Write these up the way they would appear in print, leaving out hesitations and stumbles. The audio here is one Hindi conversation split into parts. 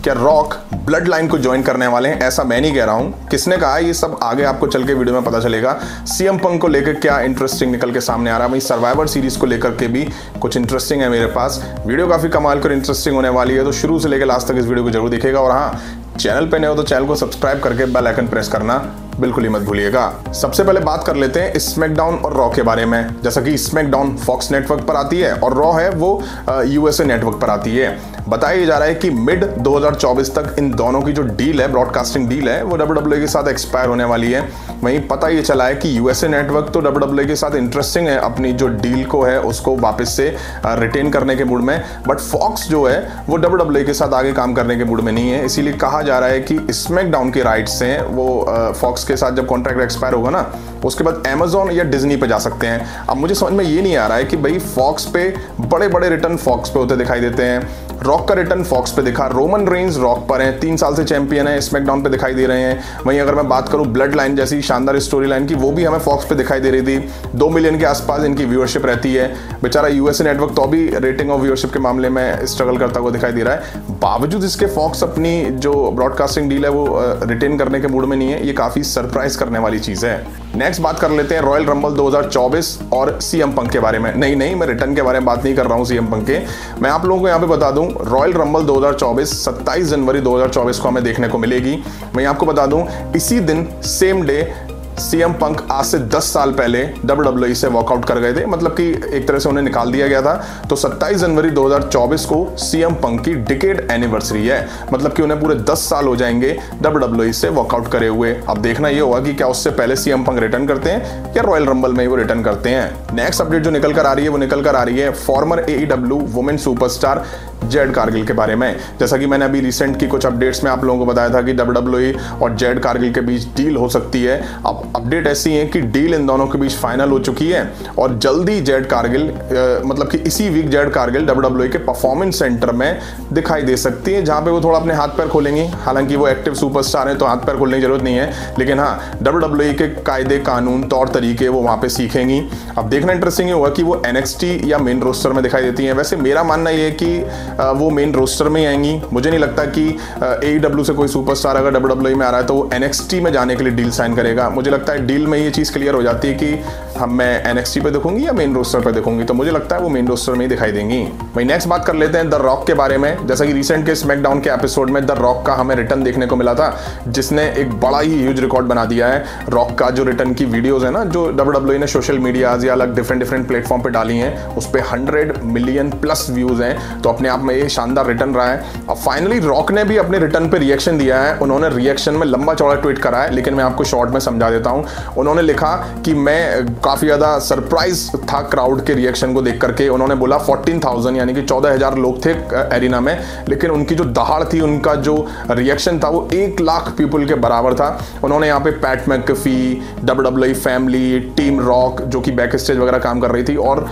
क्या रॉक ब्लड लाइन को ज्वाइन करने वाले हैं? ऐसा मैं नहीं कह रहा हूं, किसने कहा है ये सब आगे आपको चल के वीडियो में पता चलेगा। सीएम पंक को लेकर क्या इंटरेस्टिंग निकल के सामने आ रहा है, वहीं सर्वाइवर सीरीज को लेकर के भी कुछ इंटरेस्टिंग है मेरे पास। वीडियो काफी कमाल कर इंटरेस्टिंग होने वाली है, तो शुरू से लेकर लास्ट तक इस वीडियो को जरूर देखिएगा। और हाँ, चैनल पे नए हो तो चैनल को सब्सक्राइब करके बेल आइकन प्रेस करना बिल्कुल ही मत भूलिएगा। सबसे पहले बात कर लेते हैं स्मैकडाउन और रॉ के बारे में। जैसा कि स्मैकडाउन फॉक्स नेटवर्क पर आती है और रॉ है वो यूएसए नेटवर्क पर आती है। बताया जा रहा है कि मिड 2024 तक इन दोनों की जो डील है, ब्रॉडकास्टिंग डील है, वो WWE के साथ एक्सपायर होने वाली है। वहीं पता ये चला है कि यूएसए नेटवर्क तो WWE के साथ इंटरेस्टिंग है, अपनी जो डील को है उसको वापस से रिटेन करने के मूड में, बट फॉक्स जो है वो WWE के साथ आगे काम करने के मूड में नहीं है। इसीलिए कहा जा रहा है कि स्मैकडाउन के राइट्स हैं वो फॉक्स के साथ जब कॉन्ट्रैक्ट एक्सपायर होगा ना, उसके बाद Amazon या डिज्नी पे जा सकते हैं। अब मुझे समझ में ये नहीं आ रहा है कि भाई फॉक्स पे बड़े बड़े रिटर्न फॉक्स पे होते दिखाई देते हैं। रॉक का रिटर्न फॉक्स पे दिखा, रोमन रेंज रॉक पर हैं, 3 साल से चैंपियन है, स्मैकडाउन पे दिखाई दे रहे हैं। वहीं अगर मैं बात करूं ब्लड लाइन जैसी शानदार स्टोरी लाइन की, वो भी हमें फॉक्स पे दिखाई दे रही थी। 2 मिलियन के आसपास इनकी व्यूअरशिप रहती है। बेचारा यूएसए नेटवर्क तो भी रेटिंग और व्यूअरशिप के मामले में स्ट्रगल करता हुआ दिखाई दे रहा है। बावजूद इसके फॉक्स अपनी जो ब्रॉडकास्टिंग डील है वो रिटेन करने के मूड में नहीं है। ये काफी सरप्राइज करने वाली चीज है। नेक्स्ट बात कर लेते हैं रॉयल रंबल 2024 और सीएम पंक के बारे में। नहीं, मैं रिटर्न के बारे में बात नहीं कर रहा हूं सीएम पंक के। मैं आप लोगों को यहाँ पे बता दूं, रॉयल रंबल 2024 27 जनवरी 2024 को हमें देखने को मिलेगी। मैं आपको बता दूं, इसी दिन सेम डे सीएम पंक आज से 10 साल पहले WWE से वॉकआउट कर गए थे, मतलब कि एक तरह से उन्हें निकाल दिया गया था। तो 27 जनवरी 2024 को सीएम पंक की डिकेड एनिवर्सरी है, मतलब कि उन्हें पूरे 10 साल हो जाएंगे WWE से वॉकआउट करे हुए। अब देखना ये होगा कि क्या उससे पहले सीएम पंक रिटर्न करते हैं या रॉयल रंबल में ही वो रिटर्न करते हैं। नेक्स्ट अपडेट जो निकल कर आ रही है वो निकल कर आ रही है farmer AEW women superstar Jade Cargill के बारे में। जैसा कि मैंने अभी रिसेंट की कुछ अपडेट्स में आप लोगों को बताया था कि WWE और जेड कारगिल के बीच डील हो सकती है। अब अपडेट ऐसी है कि डील इन दोनों के बीच फाइनल हो चुकी है और जल्दी जेड कारगिल मतलब कि इसी वीक जेड कारगिल WWE के परफॉर्मेंस सेंटर में दिखाई दे सकती है, जहां पे वो थोड़ा अपने हाथ पैर खोलेंगी। हालांकि वो एक्टिव सुपरस्टार है तो हाथ पैर खोलने की जरूरत नहीं है, लेकिन हाँ, WWE के कायदे कानून तौर तरीके वो वहां पे सीखेंगी। अब देखना इंटरेस्टिंग ये होगा कि वो NXT या मेन रोस्टर में दिखाई देती है। वैसे मेरा मानना ये है कि वो मेन रोस्टर में आएंगी। मुझे नहीं लगता कि AEW से कोई सुपरस्टार अगर WWE में आ रहा है तो वो NXT में जाने के लिए डील साइन करेगा। मुझे लगता है डील में ये चीज़ क्लियर हो जाती है कि मैं NXT पे देखूंगी या मेन रोस्टर पे देखूंगी, तो मुझे लगता है वो मेन रोस्टर में ही दिखाई देंगी। वही नेक्स्ट बात कर लेते हैं द रॉक के बारे में। जैसा कि रिसेंट के स्मैकडाउन के एपिसोड में द रॉक का हमें रिटर्न देखने को मिला था, जिसने एक बड़ा ही ह्यूज रिकॉर्ड बना दिया है। रॉक का जो रिटर्न की वीडियोज है ना, जो WWE ने सोशल मीडिया या अलग डिफरेंट प्लेटफॉर्म पे डाली हैं, उस पर 100 मिलियन प्लस व्यूज हैं। तो अपने आप में ये शानदार रिटर्न रहा है। अब फाइनली रॉक ने भी अपने रिटर्न पे रिएक्शन दिया है। उन्होंने रिएक्शन में लंबा चौड़ा ट्वीट करा है, लेकिन मैं आपको शॉर्ट में समझा देता हूं। उन्होंने लिखा कि मैं काफी ज्यादा सरप्राइज था क्राउड के रिएक्शन को देख करके। उन्होंने बोला 14,000 यानी कि 14,000 लोग थे एरिना में, लेकिन उनकी जो दहाड़ थी, उनका जो रिएक्शन था वो 1 लाख पीपल के बराबर था। उन्होंने यहाँ पे PAT McAfee, WWE family, team rock जो कि बैक स्टेज वगैरह काम कर रही थी, और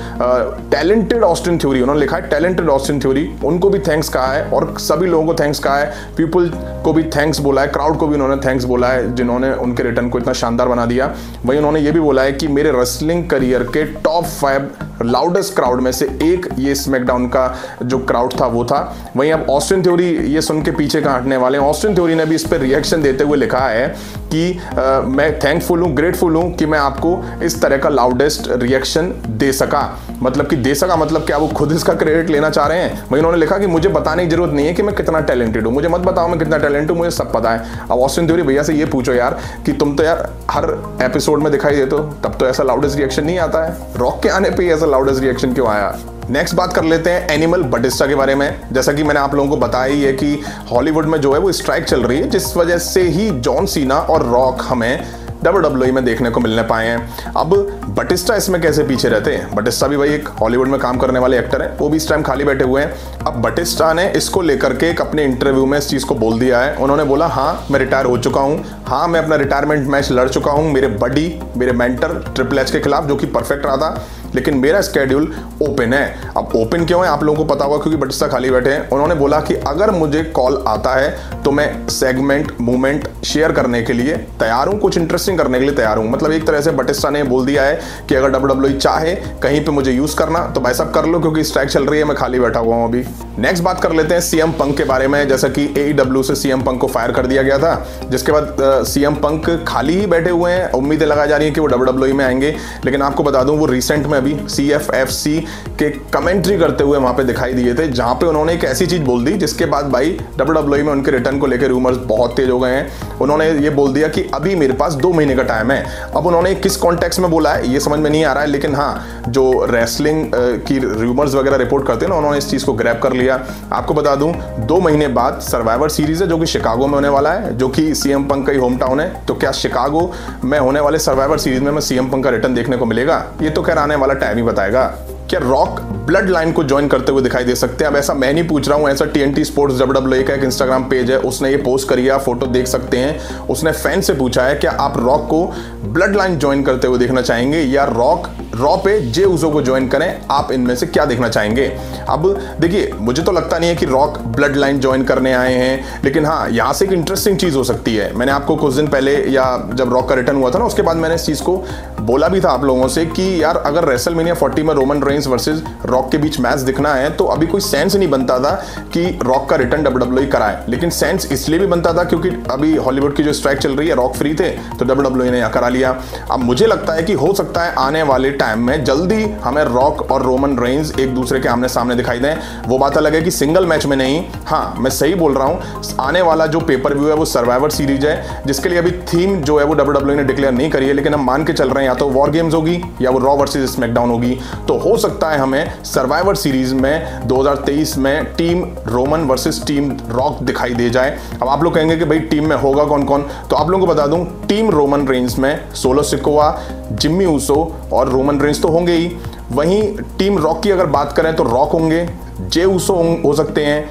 टैलेंटेड ऑस्टिन थ्योरी, उन्होंने लिखा है टैलेंटेड ऑस्टिन थ्योरी, उनको भी थैंक्स कहा है और सभी लोगों को थैंक्स कहा है। पीपल को भी थैंक्स बोला है, क्राउड को भी उन्होंने थैंक्स बोला है, जिन्होंने उनके रिटर्न को इतना शानदार बना दिया। वहीं उन्होंने ये भी बोला है कि मेरे रेसलिंग करियर के टॉप 5 लाउडेस्ट क्राउड में से एक ये स्मैकडाउन का जो क्राउड था वो था। वहीं अब ऑस्टिन थ्योरी ये सुन के पीछे कहाँ हटने वाले हैं। ऑस्टिन थ्योरी ने भी इस पर रिएक्शन देते हुए लिखा है कि मैं थैंकफुल हूँ, ग्रेटफुल हूँ कि मैं आपको इस तरह का लाउडेस्ट रिएक्शन दे सका। मतलब कि दे सका मतलब क्या वो खुद इसका क्रेडिट लेना चाह रहे हैं। वहीं उन्होंने लिखा कि मुझे बताने की जरूरत नहीं है कि मैं कितना टैलेंटेड हूँ, मुझे मत बताओ मैं कितना टैलेंटेड हूँ, मुझे सब पता है। अब ऑस्टिन थ्योरी भैया से ये पूछो यार कि तुम तो यार हर एपिसोड में दिखाई देते हो, तब तो ऐसा लाउडेस्ट रिएक्शन नहीं आता है। रॉक के आने पे ऐसा लाउडेस्ट रिएक्शन क्यों आया? नेक्स्ट बात कर लेते हैं एनिमल बटिस्टा के बारे में। जैसा कि मैंने आप लोगों को बताया ही है कि हॉलीवुड में जो है वो स्ट्राइक चल रही है, जिस वजह से ही जॉन सीना और रॉक हमें WWE में देखने को मिलने पाए हैं। अब बटिस्टा इसमें कैसे पीछे रहते हैं? बटिस्टा भी भाई एक हॉलीवुड में काम करने वाले एक्टर हैं, वो भी इस टाइम खाली बैठे हुए हैं। अब बटिस्टा ने इसको लेकर के एक अपने इंटरव्यू में इस चीज़ को बोल दिया है। उन्होंने बोला हाँ मैं रिटायर हो चुका हूँ, हाँ मैं अपना रिटायरमेंट मैच लड़ चुका हूँ मेरे बडी, मेरे मेंटर ट्रिपल एच के खिलाफ, जो कि परफेक्ट रहा था। लेकिन मेरा स्केड्यूल ओपन है। अब ओपन क्यों है आप लोगों को पता होगा, क्योंकि बटिस्टा खाली बैठे हैं। उन्होंने बोला कि अगर मुझे कॉल आता है तो मैं सेगमेंट मूवमेंट शेयर करने के लिए तैयार हूं, कुछ इंटरेस्टिंग करने के लिए तैयार हूं। मतलब एक तरह से बटिस्टा ने बोल दिया है कि अगर WWE चाहे कहीं पे मुझे यूज करना तो भाई साहब कर लो, क्योंकि स्ट्राइक चल रही है, मैं खाली बैठा हुआ हूं अभी। नेक्स्ट बात कर लेते हैं सीएम पंक के बारे में। जैसा कि AEW से सीएम पंक को फायर कर दिया गया था, जिसके बाद सीएम पंक खाली ही बैठे हुए हैं। उम्मीदें लगाई जा रही है कि वो WWE में आएंगे, लेकिन आपको बता दूं वो रिसेंट में अभी CFFC के कमेंट्री करते हुए वहां पे दिखाई दिए थे, जहां पे उन्होंने एक ऐसी चीज बोल दी जिसके बाद भाई WWE में उनके रिटर्न को लेकर रूमर्स बहुत तेज हो गए हैं। उन्होंने ये बोल दिया कि अभी मेरे पास 2 महीने का टाइम है। अब उन्होंने किस कॉन्टेक्स्ट में बोला है ये समझ में नहीं आ रहा है, लेकिन हाँ जो रेसलिंग की रूमर्स वगैरह रिपोर्ट करते हैं ना, उन्होंने इस चीज को ग्रैब कर लिया। आपको बता दूं 2 महीने बाद सर्वाइवर सीरीज है जो कि शिकागो में होने वाला है, जो कि सीएम पंक का ही होम टाउन है। तो क्या शिकागो में होने वाले सर्वाइवर सीरीज में सीएम पंक का रिटर्न देखने को मिलेगा? ये तो खैर आने वाला टाइम ही बताएगा। क्या रॉक ब्लड लाइन को ज्वाइन करते हुए दिखाई दे सकते हैं? अब ऐसा मैं नहीं पूछ रहा हूं, ऐसा TNT स्पोर्ट्स WWE का एक इंस्टाग्राम पेज है, उसने ये पोस्ट करी है, फोटो देख सकते हैं। उसने फैन से पूछा है क्या आप रॉक को ब्लड लाइन ज्वाइन करते हुए देखना चाहेंगे या रॉक रॉ पे जे उजो को ज्वाइन करें? आप इनमें से क्या देखना चाहेंगे? अब देखिए मुझे तो लगता नहीं है कि रॉक ब्लड लाइन ज्वाइन करने आए हैं, लेकिन हाँ यहाँ से एक इंटरेस्टिंग चीज हो सकती है। मैंने आपको कुछ दिन पहले या जब रॉक का रिटर्न हुआ था ना, उसके बाद मैंने इस चीज को बोला भी था आप लोगों से कि यार अगर रेसलमेनिया 40 में रोमन रेंस वर्सेस रॉक के बीच मैच दिखना है तो अभी कोई सेंस नहीं बनता था कि रॉक का रिटर्न WWE कराए। लेकिन सेंस इसलिए भी बनता था क्योंकि अभी हॉलीवुड की जो स्ट्राइक चल रही है, रॉक फ्री थे तो WWE ने यहाँ करा लिया। अब मुझे लगता है कि हो सकता है आने वाले टाइम में जल्दी हमें रॉक और रोमन रेंस एक दूसरे के आमने सामने दिखाई दें। वो बात अलग है कि सिंगल मैच में नहीं, हाँ मैं सही बोल रहा हूँ, आने वाला जो पेपर व्यू है वो सर्वाइवर सीरीज है, जिसके लिए अभी थीम जो है वो WWE ने डिक्लेयर नहीं करी है, लेकिन हम मान के चल रहे हैं या तो वॉर गेम्स होगी या वो रॉ वर्सेस स्मैकडाउन होगी। तो हो सकता है हमें सर्वाइवर सीरीज में 2023 में team Roman versus team rock दिखाई दे जाए। अब आप लोग कहेंगे कि भाई टीम में होगा कौन कौन, तो आप लोगों को बता दूं टीम रोमन रेंस में सोलो सिकोआ, जिम्मी ऊसो और रोमन रेंस तो होंगे ही। वहीं टीम रॉक की अगर बात करें तो रॉक होंगे, जे ऊसो हो सकते हैं,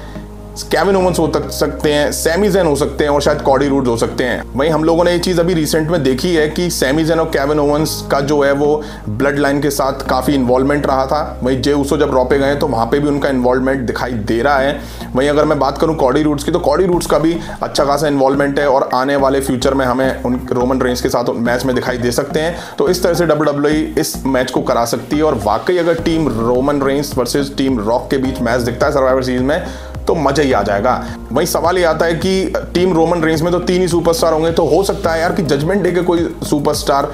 केविन ओवंस हो सकते हैं, सैमी ज़ेन हो सकते हैं और शायद कॉडी रूड्स हो सकते हैं। वहीं हम लोगों ने ये चीज़ अभी रिसेंट में देखी है कि सैमी ज़ेन और केविन ओवंस का जो है वो ब्लड लाइन के साथ काफ़ी इन्वॉल्वमेंट रहा था। वहीं जे ऊसो जब रॉ पे गए तो वहाँ पे भी उनका इन्वॉल्वमेंट दिखाई दे रहा है। वहीं अगर मैं बात करूँ कॉडी रूड्स की, तो कॉडी रूड्स का भी अच्छा खासा इन्वॉल्वमेंट है और आने वाले फ्यूचर में हमें उन रोमन रेंस के साथ मैच में दिखाई दे सकते हैं। तो इस तरह से WWE इस मैच को करा सकती है और वाकई अगर team Roman Reigns versus team rock के बीच मैच दिखता है सर्वाइवर सीरीज में तो मजा ही आ जाएगा। वहीं सवाल ये आता है कि टीम रोमन रेंस में तो 3 ही सुपरस्टार होंगे, तो हो सकता है यार कि जजमेंट डे के कोई सुपरस्टार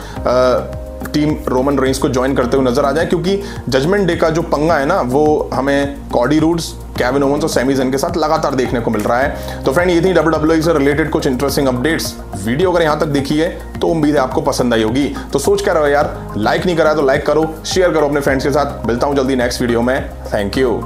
टीम रोमन रेंस को ज्वाइन करते हुए नजर आ जाए, क्योंकि जजमेंट डे का जो पंगा है ना वो हमें कॉडी रूड्स, केविन ओवंस और सैमी ज़ेन के साथ लगातार देखने को मिल रहा है। तो फ्रेंड ये थी WWE से रिलेटेड कुछ इंटरेस्टिंग अपडेट्स। वीडियो अगर यहाँ तक देखी है तो उम्मीद है आपको पसंद आई होगी। तो सोच क्या रहो यार, लाइक नहीं करा तो लाइक करो, शेयर करो अपने फ्रेंड्स के साथ। मिलता हूँ जल्दी नेक्स्ट वीडियो में। Thank you.